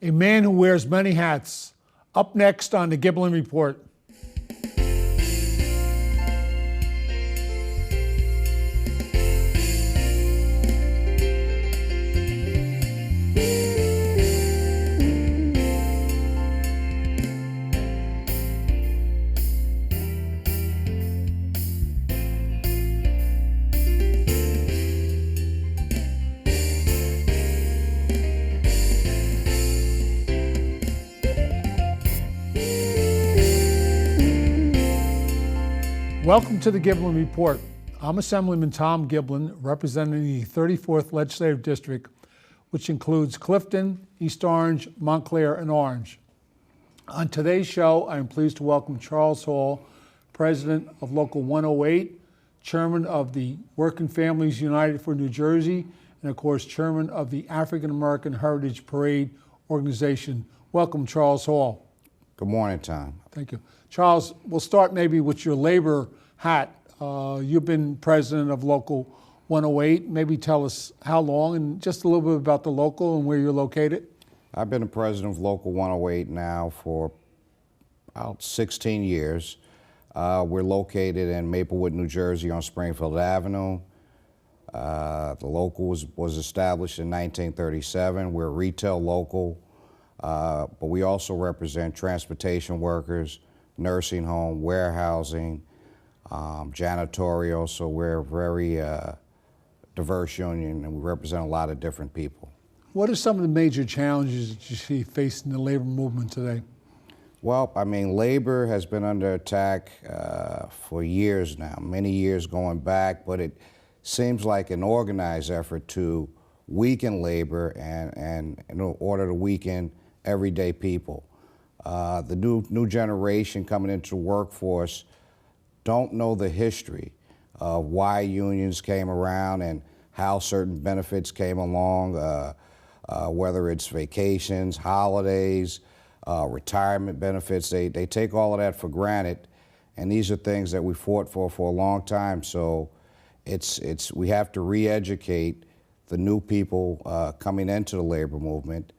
A man who wears many hats. Up next on the Giblin Report. Welcome to the Giblin Report. I'm Assemblyman Tom Giblin, representing the 34th Legislative District, which includes Clifton, East Orange, Montclair, and Orange. On today's show, I am pleased to welcome Charles Hall, President of Local 108, Chairman of the Working Families United for New Jersey, and of course, Chairman of the African American Heritage Parade Organization. Welcome, Charles Hall. Good morning, Tom. Thank you. Charles, we'll start maybe with your labor hat. You've been president of Local 108. Maybe tell us how long and just a little bit about the local and where you're located. I've been the president of Local 108 now for about 16 years. We're located in Maplewood, New Jersey on Springfield Avenue. The local was established in 1937. We're a retail local, but we also represent transportation workers, nursing home, warehousing, janitorial, so we're a very diverse union and we represent a lot of different people. What are some of the major challenges that you see facing the labor movement today? Well, I mean, labor has been under attack for years now, many years going back, but it seems like an organized effort to weaken labor and in order to weaken everyday people. The new generation coming into the workforce don't know the history of why unions came around and how certain benefits came along, whether it's vacations, holidays, retirement benefits. They take all of that for granted, and these are things that we fought for a long time. So we have to re-educate the new people coming into the labor movement.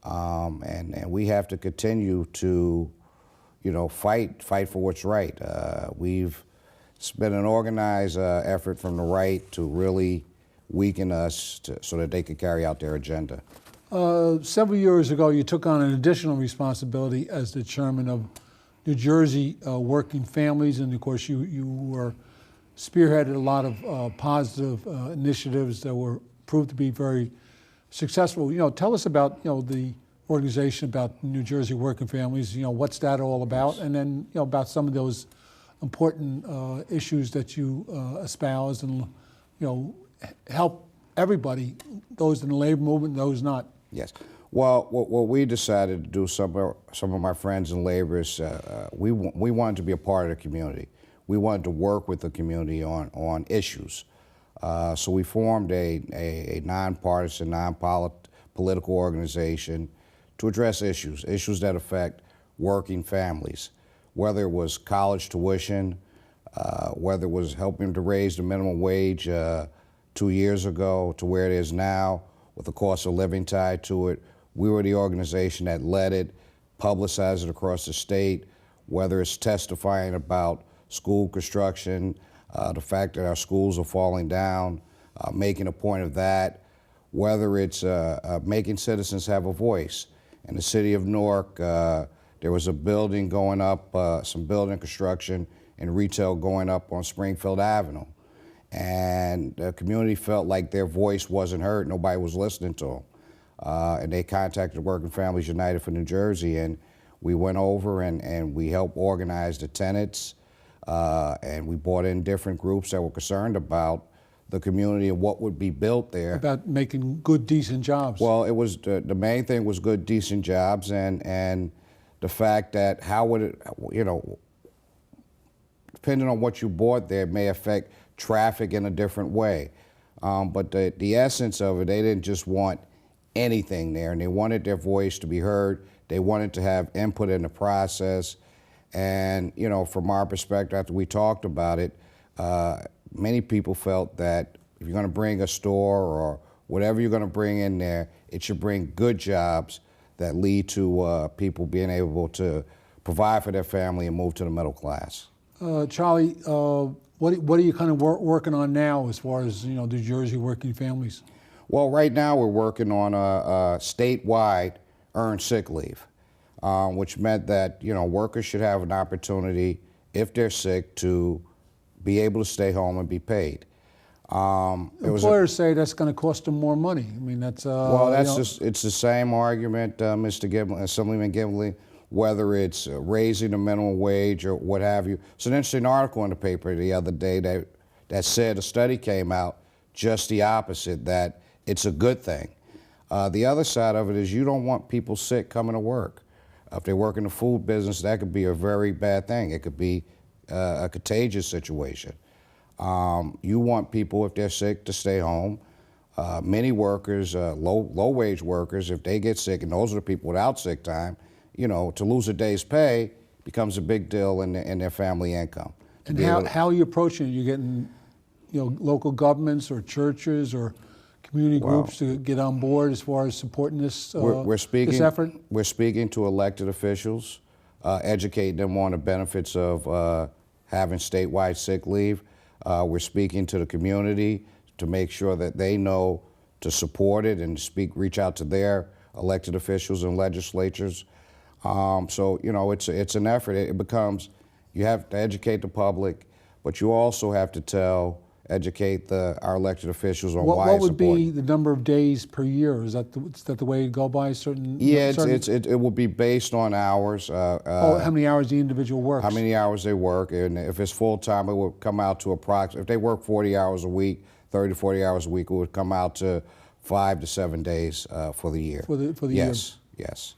And we have to continue to, fight for what's right. It's been an organized effort from the right to really weaken us so that they could carry out their agenda. Several years ago, you took on an additional responsibility as the chairman of New Jersey Working Families, and of course you were spearheaded a lot of positive initiatives that were proved to be very successful. Tell us about the organization, about New Jersey Working Families. What's that all about, and then about some of those important issues that you espouse and help everybody, those in the labor movement, and those not. Yes. Well, what we decided to do, some of my friends in labor, is we wanted to be a part of the community. We wanted to work with the community on issues. So we formed a nonpartisan, non-political organization to address issues that affect working families, whether it was college tuition, whether it was helping to raise the minimum wage 2 years ago to where it is now with the cost of living tied to it. We were the organization that led it, publicized it across the state, whether it's testifying about school construction, the fact that our schools are falling down, making a point of that, whether it's making citizens have a voice. In the city of Newark, there was a building going up, some building construction and retail going up on Springfield Avenue. And the community felt like their voice wasn't heard, nobody was listening to them. And they contacted Working Families United for New Jersey, and we went over and we helped organize the tenants. And we brought in different groups that were concerned about the community and what would be built there. About making good, decent jobs. Well, it was the main thing was good, decent jobs, and the fact that how would it, depending on what you bought there, it may affect traffic in a different way. But the essence of it, they didn't just want anything there, and they wanted their voice to be heard. They wanted to have input in the process. And, from our perspective, after we talked about it, many people felt that if you're going to bring a store or whatever you're going to bring in there, it should bring good jobs that lead to people being able to provide for their family and move to the middle class. Charlie, what are you kind of working on now as far as New Jersey working families? Well, right now we're working on a statewide earned sick leave, which meant that workers should have an opportunity, if they're sick, to be able to stay home and be paid. Employers say that's going to cost them more money. I mean, that's well, it's the same argument, Mr. Giblin, Assemblyman Giblin, whether it's raising the minimum wage or what have you. It's an interesting article in the paper the other day that said a study came out just the opposite, that it's a good thing. The other side of it is you don't want people sick coming to work. If they work in the food business, that could be a very bad thing. It could be a contagious situation. You want people, if they're sick, to stay home. Many workers, low-wage workers, if they get sick, and those are the people without sick time, to lose a day's pay becomes a big deal in their family income. And how are you approaching it? You getting, local governments or churches or community groups to get on board as far as supporting this this effort? We're speaking to elected officials, educating them on the benefits of having statewide sick leave. We're speaking to the community to make sure that they know to support it and reach out to their elected officials and legislatures. So it's an effort. It becomes, you have to educate the public, but you also have to educate our elected officials on why what would be the number of days per year? Is that the way you go by? Yeah, it will be based on hours. How many hours the individual works? How many hours they work, and if it's full time, it would come out to approximately. If they work 40 hours a week, 30 to 40 hours a week, it would come out to 5 to 7 days for the year. For the yes, year. Yes.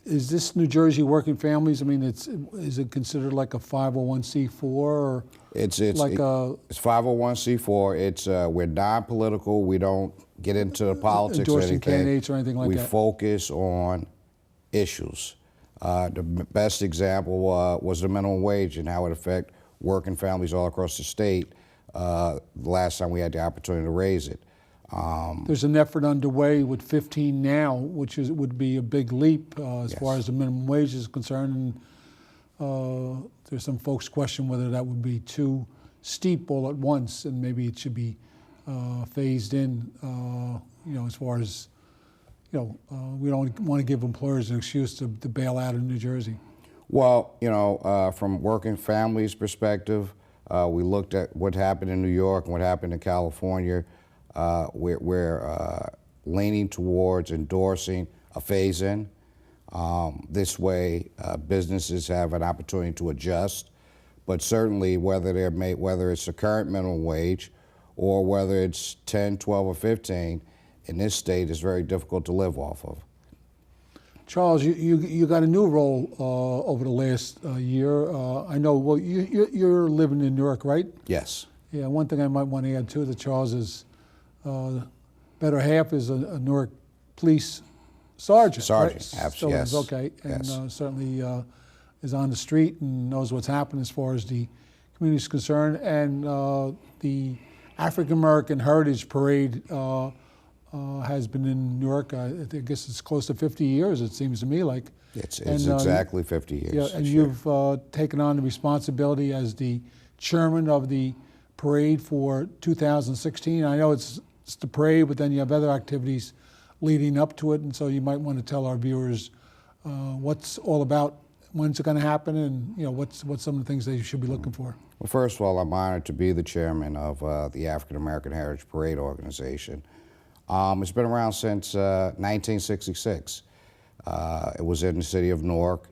Is this New Jersey Working Families? I mean, is it considered like a 501c4 or it's like it's 501c4. It's we're non-political. We don't get into the politics endorsing or anything. Candidates or anything like that. We focus on issues. The best example was the minimum wage and how it affects working families all across the state. The last time we had the opportunity to raise it. There's an effort underway with 15 now, which would be a big leap as far as the minimum wage is concerned. And there's some folks question whether that would be too steep all at once, and maybe it should be phased in. As far as we don't want to give employers an excuse to bail out of New Jersey. Well, from working families' perspective, we looked at what happened in New York and what happened in California. We're leaning towards endorsing a phase-in. This way, businesses have an opportunity to adjust. But certainly, whether it's the current minimum wage or whether it's 10, 12, or 15, in this state, is very difficult to live off of. Charles, you got a new role over the last year. I know. Well, you're living in Newark, right? Yes. Yeah. One thing I might want to add too, that Charles is. Better half is a Newark police sergeant. Sergeant, right? absolutely. Yes. Okay, and yes. Certainly is on the street and knows what's happening as far as the community is concerned. And the African American Heritage Parade has been in Newark. I guess it's close to 50 years. It seems to me like. It's exactly 50 years. Yeah, and you've taken on the responsibility as the chairman of the parade for 2016. I know it's the parade, but then you have other activities leading up to it, and so you might want to tell our viewers what's all about, when's it going to happen, and what's some of the things they should be looking for. Well, first of all, I'm honored to be the chairman of the African American Heritage Parade organization. It's been around since 1966. It was in the city of Newark,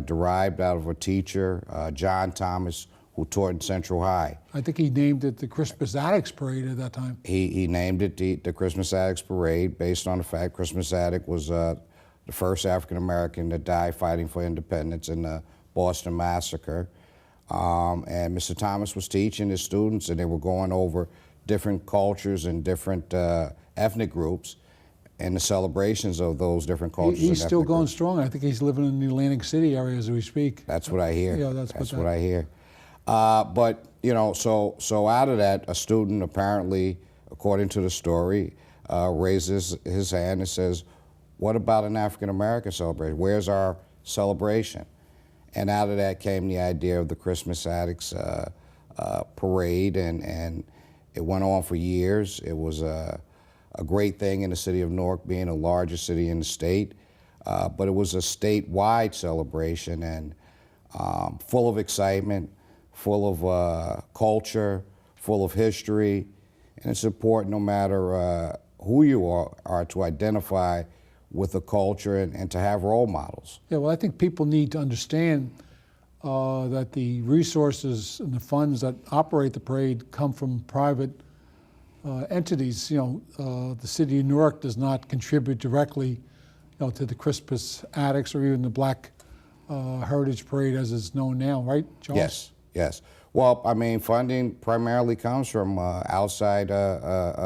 derived out of a teacher, John Thomas, who taught in Central High. I think he named it the Christmas Addicts Parade at that time. He named it the Christmas Addicts Parade based on the fact Christmas Addict was the first African American to die fighting for independence in the Boston Massacre. And Mr. Thomas was teaching his students, and they were going over different cultures and different ethnic groups and the celebrations of those different cultures. He's still going strong. I think he's living in the Atlantic City area as we speak. That's what I hear. Yeah, that's what I hear. But so out of that, a student apparently, according to the story, raises his hand and says, What about an African American celebration? Where's our celebration? And out of that came the idea of the Christmas Addicts parade, and it went on for years. It was a great thing in the city of Newark, being the largest city in the state, but it was a statewide celebration, and full of excitement, full of culture, full of history, and it's important no matter who you are to identify with the culture and to have role models. Yeah, well, I think people need to understand that the resources and the funds that operate the parade come from private entities. You know, the city of Newark does not contribute directly, you know, to the Christmas Addicts or even the Black Heritage Parade as it's known now, right, Charles? Yes, yes. Well, I mean, funding primarily comes from outside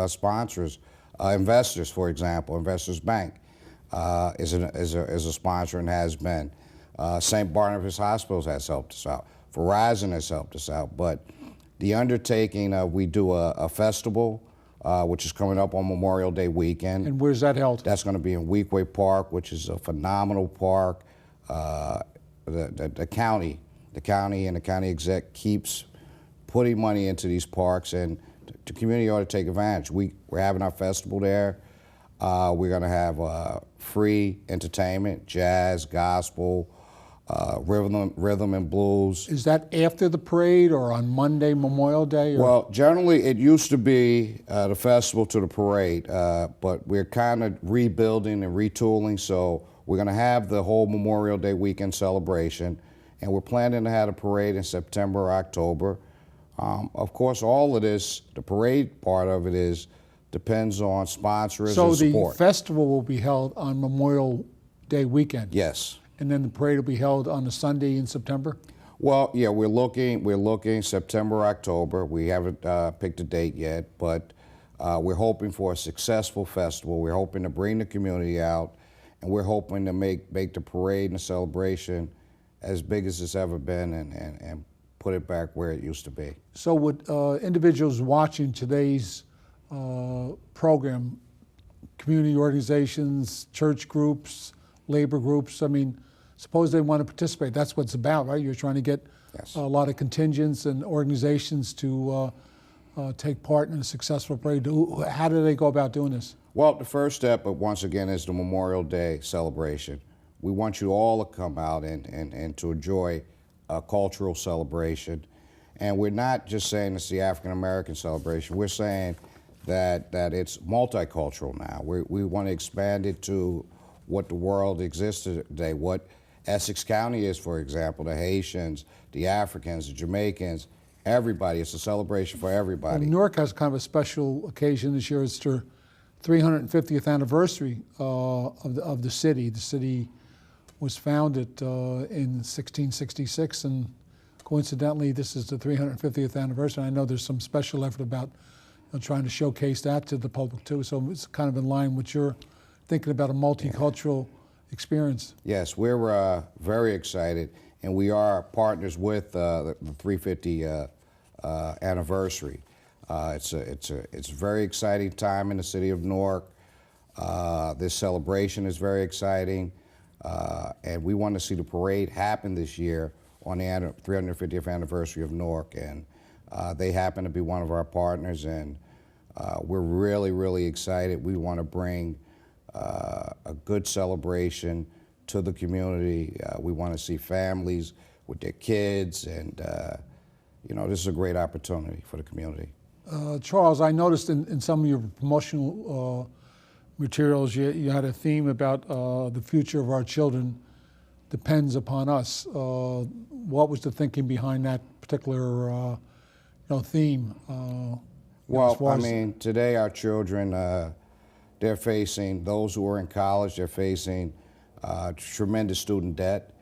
sponsors, investors, for example. Investors Bank is a sponsor and has been. St. Barnabas Hospitals has helped us out. Verizon has helped us out. But the undertaking of, we do a festival, which is coming up on Memorial Day weekend. And where's that held? That's going to be in Weequahic Park, which is a phenomenal park. The county and the county exec keeps putting money into these parks, and the community ought to take advantage. We're having our festival there. We're going to have free entertainment, jazz, gospel, rhythm and blues. Is that after the parade or on Monday, Memorial Day? Or? Well, generally it used to be the festival to the parade, but we're kind of rebuilding and retooling, so we're going to have the whole Memorial Day weekend celebration, and we're planning to have a parade in September or October. Of course, all of this, the parade part of it depends on sponsors and support. So the festival will be held on Memorial Day weekend? Yes. And then the parade will be held on a Sunday in September? Well, yeah, we're looking September, October. We haven't picked a date yet, but we're hoping for a successful festival. We're hoping to bring the community out, and we're hoping to make the parade and the celebration as big as it's ever been and put it back where it used to be. So would individuals watching today's program, community organizations, church groups, labor groups, I mean, suppose they want to participate. That's what it's about, right? You're trying to get Yes. a lot of contingents and organizations to take part in a successful parade. How do they go about doing this? Well, the first step, once again, is the Memorial Day celebration. We want you all to come out and to enjoy a cultural celebration. And we're not just saying it's the African American celebration. We're saying that it's multicultural now. We want to expand it to what the world exists today, what Essex County is, for example, the Haitians, the Africans, the Jamaicans, everybody. It's a celebration for everybody. Well, Newark has kind of a special occasion this year. It's their 350th anniversary of the city. The city was founded in 1666, and coincidentally, this is the 350th anniversary. I know there's some special effort about trying to showcase that to the public too, so it's kind of in line with your thinking about a multicultural experience. Yes, we're very excited, and we are partners with the 350 anniversary. It's a very exciting time in the city of Newark. This celebration is very exciting, and we want to see the parade happen this year on the 350th anniversary of Newark, and they happen to be one of our partners, and we're really, really excited. We want to bring a good celebration to the community. We want to see families with their kids, and this is a great opportunity for the community. Charles, I noticed in some of your promotional materials you had a theme about the future of our children depends upon us. What was the thinking behind that particular theme? Well, I mean, today our children, they're facing, those who are in college, they're facing tremendous student debt.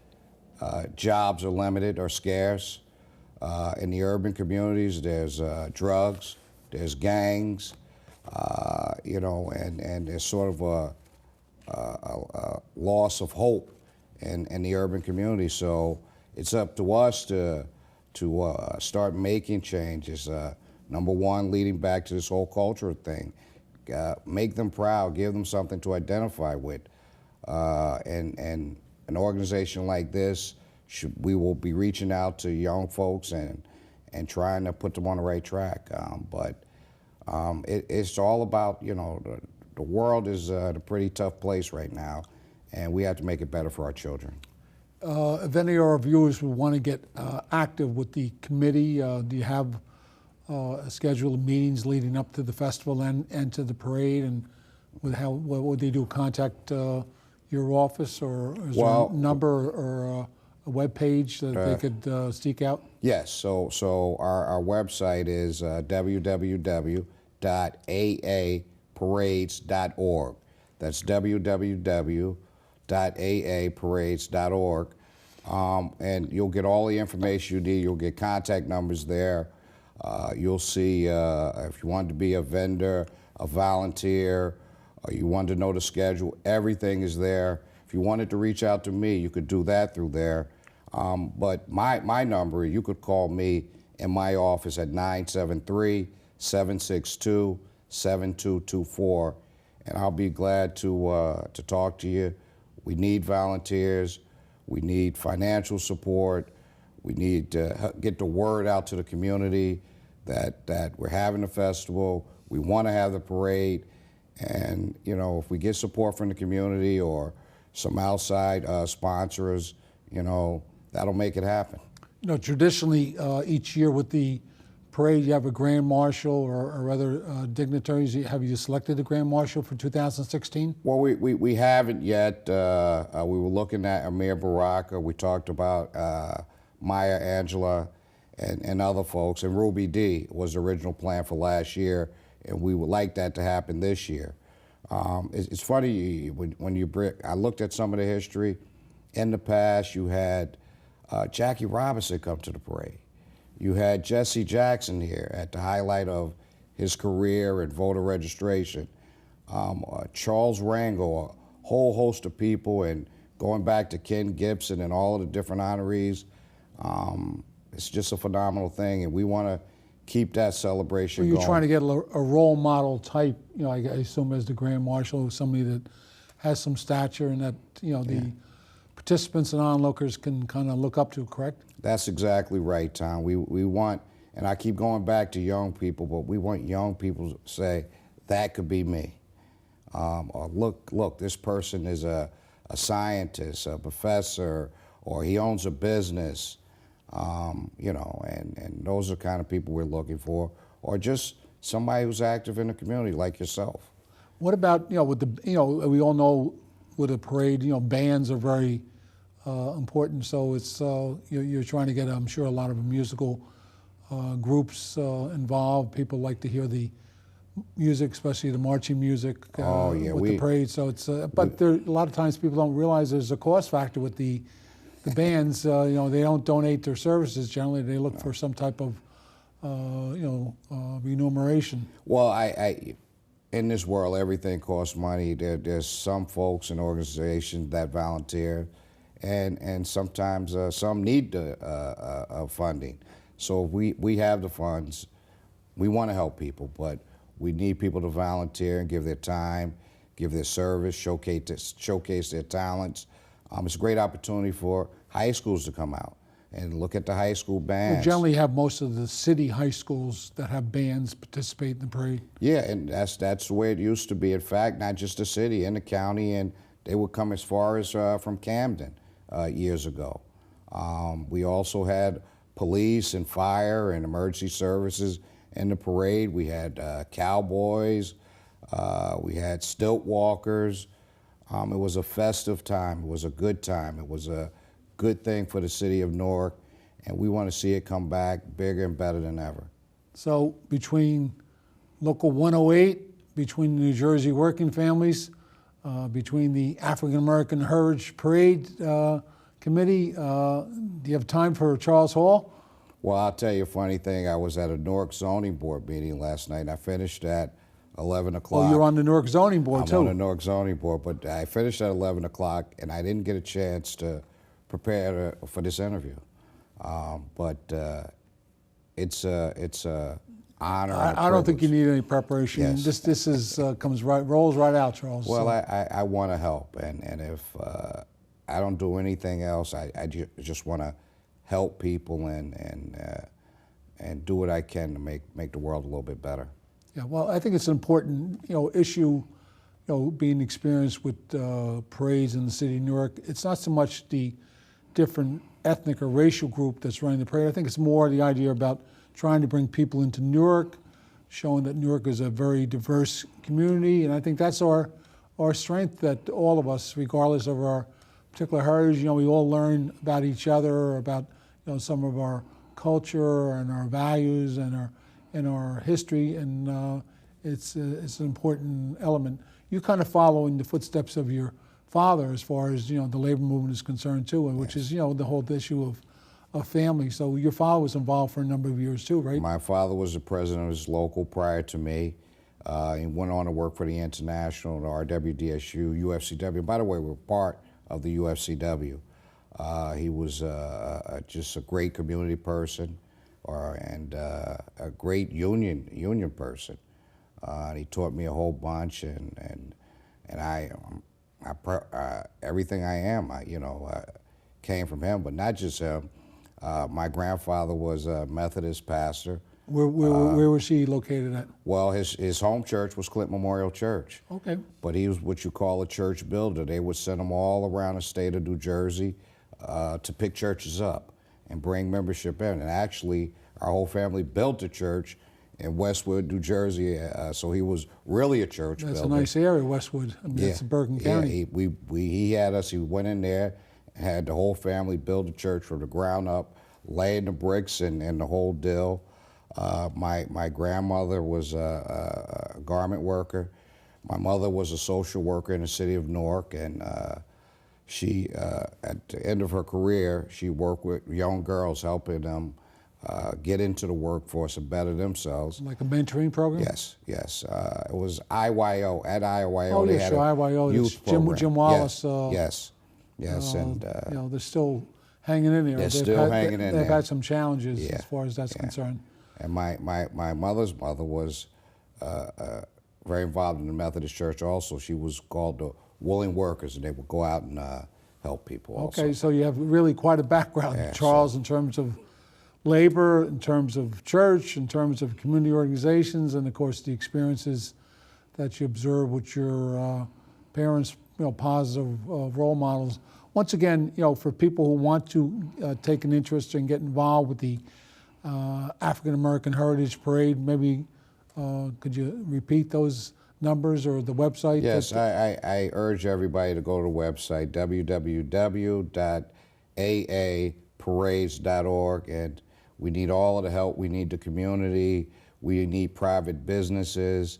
Jobs are limited or scarce. In the urban communities, there's drugs, there's gangs, and there's sort of a loss of hope in the urban community. So it's up to us to start making changes. Number one, leading back to this whole culture thing. Make them proud, give them something to identify with. and an organization like this, we will be reaching out to young folks and trying to put them on the right track. It's all about, the world is in a pretty tough place right now, and we have to make it better for our children. If any of our viewers would want to get active with the committee, do you have a schedule of meetings leading up to the festival and to the parade? And what would they do? Contact your office, or is there a number or a web page that they could seek out? Yes. So our website is www.aaparades.org. That's www.aaparades.org. And you'll get all the information you need. You'll get contact numbers there. You'll see if you want to be a vendor, a volunteer, or you want to know the schedule, everything is there. If you wanted to reach out to me, you could do that through there. But my number, you could call me in my office at 973-762-7224, and I'll be glad to talk to you. We need volunteers. We need financial support. We need to get the word out to the community that we're having a festival. We want to have the parade. And, if we get support from the community or some outside sponsors, that'll make it happen. Traditionally, each year with the parade, you have a grand marshal or other dignitaries. Have you selected the grand marshal for 2016? Well, we haven't yet. We were looking at Amir Baraka. We talked about Maya Angela and other folks. And Ruby D was the original plan for last year, and we would like that to happen this year. It's funny, when I looked at some of the history. In the past, you had Jackie Robinson come to the parade. You had Jesse Jackson here at the highlight of his career and voter registration. Charles Rangel, a whole host of people, and going back to Ken Gibson and all of the different honorees. It's just a phenomenal thing, and we want to keep that celebration going. You're trying to get a role model type, I assume, as the Grand Marshal, somebody that has some stature and that, the participants and onlookers can kind of look up to, correct? That's exactly right, Tom. We want, and I keep going back to young people, but we want young people to say, that could be me. Or look, this person is a scientist, a professor, or he owns a business. And those are the kind of people we're looking for, or just somebody who's active in the community like yourself. What about, with the, we all know with a parade, bands are very important. So it's, you're trying to get, I'm sure, a lot of musical groups involved. People like to hear the music, especially the marching music with the parade. So it's, but a lot of times people don't realize there's a cost factor with the bands. They don't donate their services generally. They look for some type of, remuneration. Well, in this world, everything costs money. There's some folks and organizations that volunteer, and sometimes some need the funding. So if we have the funds, we want to help people, but we need people to volunteer and give their time, give their service, showcase their talents. It's a great opportunity for high schools to come out and look at the high school bands. We generally have most of the city high schools that have bands participate in the parade. Yeah, and that's the way it used to be. In fact, not just the city, in the county, and they would come as far as from Camden years ago. We also had police and fire and emergency services in the parade. We had cowboys, we had stilt walkers. It was a festive time. It was a good time. It was a good thing for the city of Newark, and we want to see it come back bigger and better than ever. So between Local 108, between the New Jersey working families, between the African American Heritage Parade Committee, do you have time for Charles Hall? Well, I'll tell you a funny thing. I was at a Newark Zoning Board meeting last night, and I finished at 11 o'clock. Oh, you're on the Newark Zoning Board, too. I'm on the Newark Zoning Board, but I finished at 11 o'clock, and I didn't get a chance to prepare for this interview. But it's honor. And a I don't think you privilege. need any preparation. Yes. This is rolls right out, Charles. Well, So, I want to help, and if I don't do anything else, I just want to help people and do what I can to make the world a little bit better. yeah, well, I think it's an important issue, being experienced with parades in the city of Newark. It's not so much the different ethnic or racial group that's running the parade. I think it's more the idea about trying to bring people into Newark, showing that Newark is a very diverse community, and I think that's our strength, that all of us, regardless of our particular heritage, we all learn about each other, about some of our culture and our values and our history, and it's an important element. You kind of follow in the footsteps of your father as far as the labor movement is concerned too, which is the whole issue of family. So your father was involved for a number of years too, right? My father was the president of his local prior to me. He went on to work for the International, the RWDSU-UFCW. By the way, we're part of the UFCW. He was just a great community person, and a great union person. And he taught me a whole bunch, and everything I am, came from him, but not just him. My grandfather was a Methodist pastor. Where was he located at? Well, his home church was Clinton Memorial Church. Okay. But he was what you call a church builder. They would send him all around the state of New Jersey to pick churches up and bring membership in. And actually, our whole family built a church in Westwood, New Jersey. So he was really a church builder. That's a nice area, Westwood. I mean, it's in Bergen County. Yeah, he had us. He went in there and had the whole family build a church from the ground up, laying the bricks and the whole deal. My grandmother was a garment worker. My mother was a social worker in the city of Newark, and she, at the end of her career, she worked with young girls, helping them get into the workforce and better themselves. Like a mentoring program? Yes. It was IYO. At IYO, Oh, they yeah, had sure, a IYO. youth Jim program. Wallace. Yes, and they're still hanging in there. They're still hanging in They've there. had some challenges Yeah, as far as that's concerned. And my mother's mother was very involved in the Methodist Church also. She was called the Willing Workers, and they would go out and help people also. Okay, so you have really quite a background, Yeah, Charles, in terms of labor, in terms of church, in terms of community organizations, and of course the experiences that you observe with your parents, positive role models. Once again, for people who want to take an interest and get involved with the African American Heritage Parade, maybe could you repeat those numbers or the website? Yes, I urge everybody to go to the website, www.aaparades.org, and we need all of the help. We need the community. We need private businesses.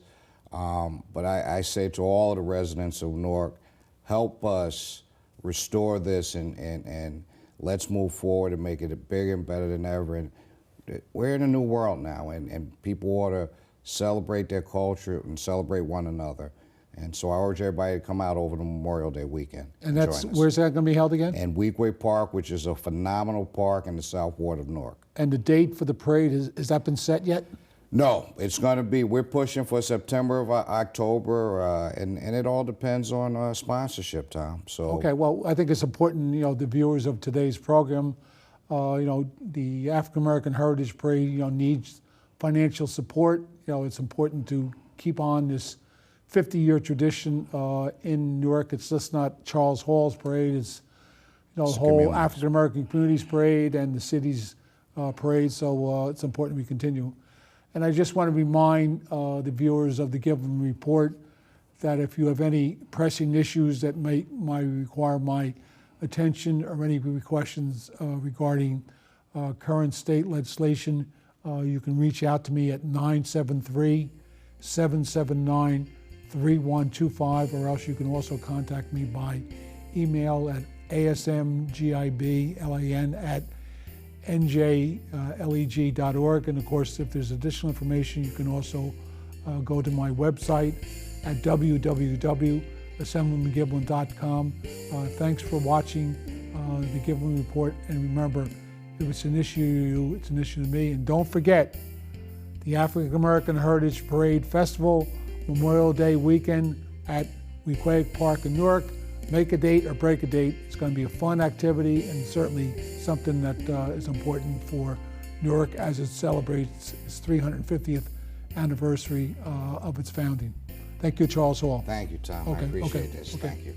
But I say to all of the residents of Newark, help us restore this and let's move forward and make it bigger and better than ever. And we're in a new world now, and people ought to celebrate their culture and celebrate one another. And so I urge everybody to come out over the Memorial Day weekend. And join that's us. where's that going to be held again? In Weequay Park, which is a phenomenal park in the South Ward of Newark. And the date for the parade, has that been set yet? No, it's going to be, we're pushing for September or October, and it all depends on sponsorship, Tom. So. Okay, well, I think it's important, the viewers of today's program, the African American Heritage Parade, needs financial support. It's important to keep on this 50-year tradition in Newark. It's just not Charles Hall's parade. It's the whole African American Communities Parade and the city's parade. So it's important we continue. And I just want to remind the viewers of the Giblin Report that if you have any pressing issues that might require my attention or any questions regarding current state legislation, you can reach out to me at 973-779-3125, or else you can also contact me by email at asmgiblan@njleg.org. And of course, if there's additional information, you can also go to my website at www.assemblymangiblin.com. Thanks for watching the Giblin Report, and remember, if it's an issue to you, it's an issue to me. And don't forget, the African American Heritage Parade Festival, Memorial Day weekend at Weequahic Park in Newark. Make a date or break a date. It's going to be a fun activity and certainly something that is important for Newark as it celebrates its 350th anniversary of its founding. Thank you, Charles Hall. Thank you, Tom. Okay, I appreciate okay, this. okay. Thank you.